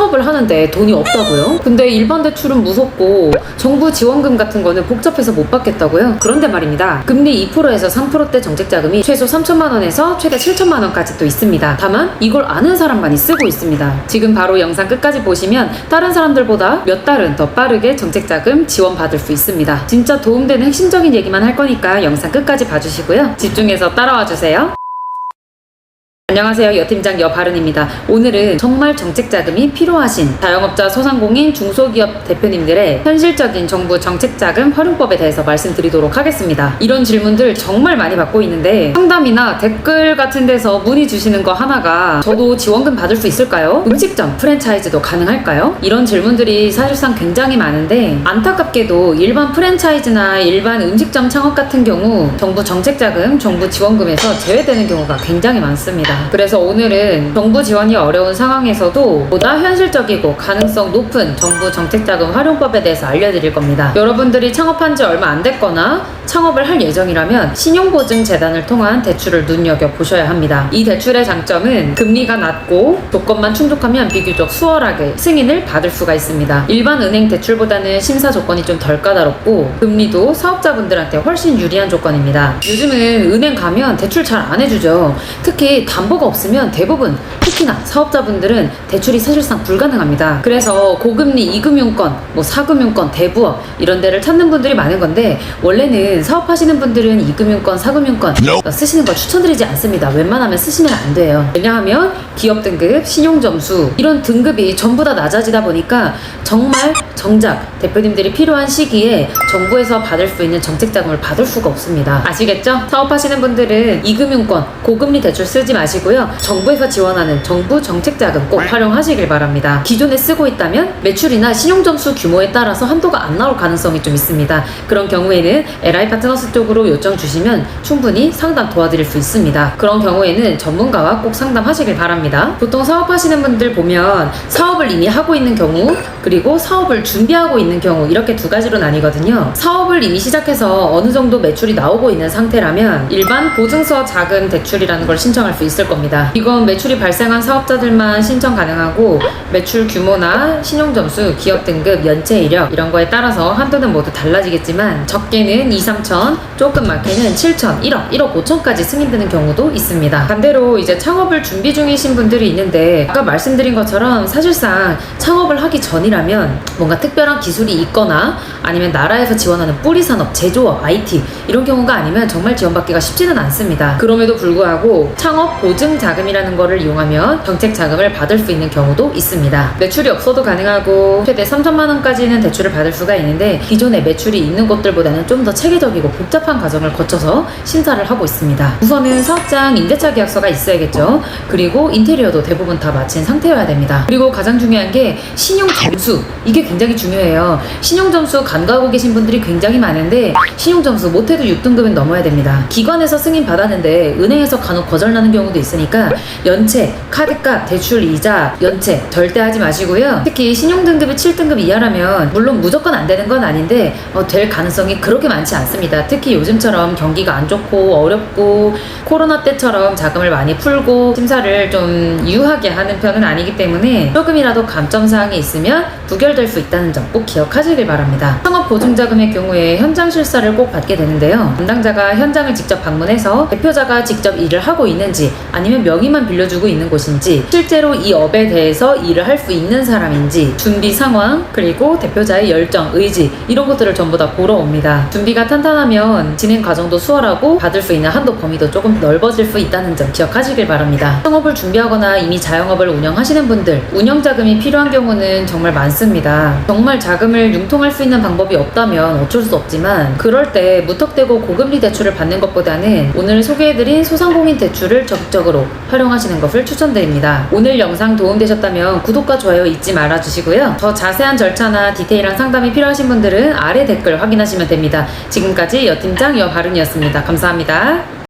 창업을 하는데 돈이 없다고요? 근데 일반 대출은 무섭고 정부 지원금 같은 거는 복잡해서 못 받겠다고요? 그런데 말입니다. 금리 2%에서 3%대 정책자금이 최소 3천만 원에서 최대 7천만 원까지 또 있습니다. 다만 이걸 아는 사람만이 쓰고 있습니다. 지금 바로 영상 끝까지 보시면 다른 사람들보다 몇 달은 더 빠르게 정책자금 지원받을 수 있습니다. 진짜 도움되는 핵심적인 얘기만 할 거니까 영상 끝까지 봐주시고요. 집중해서 따라와 주세요. 안녕하세요. 여팀장 여바른입니다. 오늘은 정말 정책자금이 필요하신 자영업자, 소상공인, 중소기업 대표님들의 현실적인 정부 정책자금 활용법에 대해서 말씀드리도록 하겠습니다. 이런 질문들 정말 많이 받고 있는데 상담이나 댓글 같은 데서 문의 주시는 거 하나가 저도 지원금 받을 수 있을까요? 음식점 프랜차이즈도 가능할까요? 이런 질문들이 사실상 굉장히 많은데 안타깝게도 일반 프랜차이즈나 일반 음식점 창업 같은 경우 정부 정책자금, 정부 지원금에서 제외되는 경우가 굉장히 많습니다. 그래서 오늘은 정부 지원이 어려운 상황에서도 보다 현실적이고 가능성 높은 정부 정책자금 활용법에 대해서 알려드릴 겁니다. 여러분들이 창업한 지 얼마 안 됐거나 창업을 할 예정이라면 신용보증재단을 통한 대출을 눈여겨보셔야 합니다. 이 대출의 장점은 금리가 낮고 조건만 충족하면 비교적 수월하게 승인을 받을 수가 있습니다. 일반 은행 대출보다는 심사 조건이 좀 덜 까다롭고 금리도 사업자분들한테 훨씬 유리한 조건입니다. 요즘은 은행 가면 대출 잘 안 해주죠. 특히 담보가 없으면 대부분 특히나 사업자분들은 대출이 사실상 불가능합니다. 그래서 고금리 2금융권, 4금융권, 대부업 이런 데를 찾는 분들이 많은 건데 원래는 사업하시는 분들은 2금융권, 4금융권 쓰시는 걸 추천드리지 않습니다. 웬만하면 쓰시면 안 돼요. 왜냐하면 기업 등급, 신용 점수 이런 등급이 전부 다 낮아지다 보니까 정작 대표님들이 필요한 시기에 정부에서 받을 수 있는 정책자금을 받을 수가 없습니다. 아시겠죠? 사업하시는 분들은 2금융권, 고금리 대출 쓰지 마시고요. 정부에서 지원하는 정부 정책자금 꼭 활용하시길 바랍니다. 기존에 쓰고 있다면 매출이나 신용점수 규모에 따라서 한도가 안 나올 가능성이 좀 있습니다. 그런 경우에는 LI 파트너스 쪽으로 요청 주시면 충분히 상담 도와드릴 수 있습니다. 그런 경우에는 전문가와 꼭 상담하시길 바랍니다. 보통 사업하시는 분들 보면 사업을 이미 하고 있는 경우 그리고 사업을 준비하고 있는 경우 이렇게 두 가지로 나뉘거든요. 사업을 이미 시작해서 어느 정도 매출이 나오고 있는 상태라면 일반 보증서 자금 대출이라는 걸 신청할 수 있을 겁니다. 이건 매출이 발생한 사업자들만 신청 가능하고 매출 규모나 신용점수, 기업 등급, 연체 이력 이런 거에 따라서 한도는 모두 달라지겠지만 적게는 2, 3천, 조금 많게는 7천, 1억, 1억 5천까지 승인되는 경우도 있습니다. 반대로 이제 창업을 준비 중이신 분들이 있는데 아까 말씀드린 것처럼 사실상 창업을 하기 전이라면 뭔가 특별한 기술이 있거나 아니면 나라에서 지원하는 뿌리산업, 제조업, IT 이런 경우가 아니면 정말 지원받기가 쉽지는 않습니다. 그럼에도 불구하고 창업 보증 자금이라는 거를 이용하면 정책 자금을 받을 수 있는 경우도 있습니다. 매출이 없어도 가능하고 최대 3천만 원까지는 대출을 받을 수가 있는데 기존에 매출이 있는 곳들보다는 좀 더 체계적이고 복잡한 과정을 거쳐서 심사를 하고 있습니다. 우선은 사업장 임대차 계약서가 있어야겠죠. 그리고 인테리어도 대부분 다 마친 상태여야 됩니다. 그리고 가장 중요한 게 신용 점수, 이게 굉장히 중요해요. 신용 점수 간과하고 계신 분들이 굉장히 많은데 신용 점수 못해도 6등급은 넘어야 됩니다. 기관에서 승인 받았는데 은행에서 간혹 거절나는 경우도 있으니까 연체, 카드값, 대출 이자, 연체 절대 하지 마시고요. 특히 신용 등급이 7등급 이하라면 물론 무조건 안 되는 건 아닌데 될 가능성이 그렇게 많지 않습니다. 특히 요즘처럼 경기가 안 좋고 어렵고 코로나 때처럼 자금을 많이 풀고 심사를 좀 유하게 하는 편은 아니기 때문에 조금이라도 감점사항이 있으면 부결될 수 있다는 점 꼭 기억하시길 바랍니다. 창업보증자금의 경우에 현장 실사를 꼭 받게 되는데요. 담당자가 현장을 직접 방문해서 대표자가 직접 일을 하고 있는지 아니면 명의만 빌려주고 있는 곳인지 실제로 이 업에 대해서 일을 할 수 있는 사람인지 준비 상황 그리고 대표자의 열정, 의지 이런 것들을 전부 다 보러 옵니다. 준비가 탄탄하면 진행 과정도 수월하고 받을 수 있는 한도 범위도 조금 넓어질 수 있다는 점 기억하시길 바랍니다. 창업을 준비하거나 이미 자영업을 운영하시는 분들 운영자금이 필요한 경우는 정말 많습니다. 정말 자금을 융통할 수 있는 방법이 없다면 어쩔 수 없지만 그럴 때 무턱대고 고금리 대출을 받는 것보다는 오늘 소개해드린 소상공인 대출을 적극적으로 활용하시는 것을 추천드립니다. 오늘 영상 도움되셨다면 구독과 좋아요 잊지 말아주시고요. 더 자세한 절차나 디테일한 상담이 필요하신 분들은 아래 댓글 확인하시면 됩니다. 지금까지 여팀장 여바른이었습니다. 감사합니다.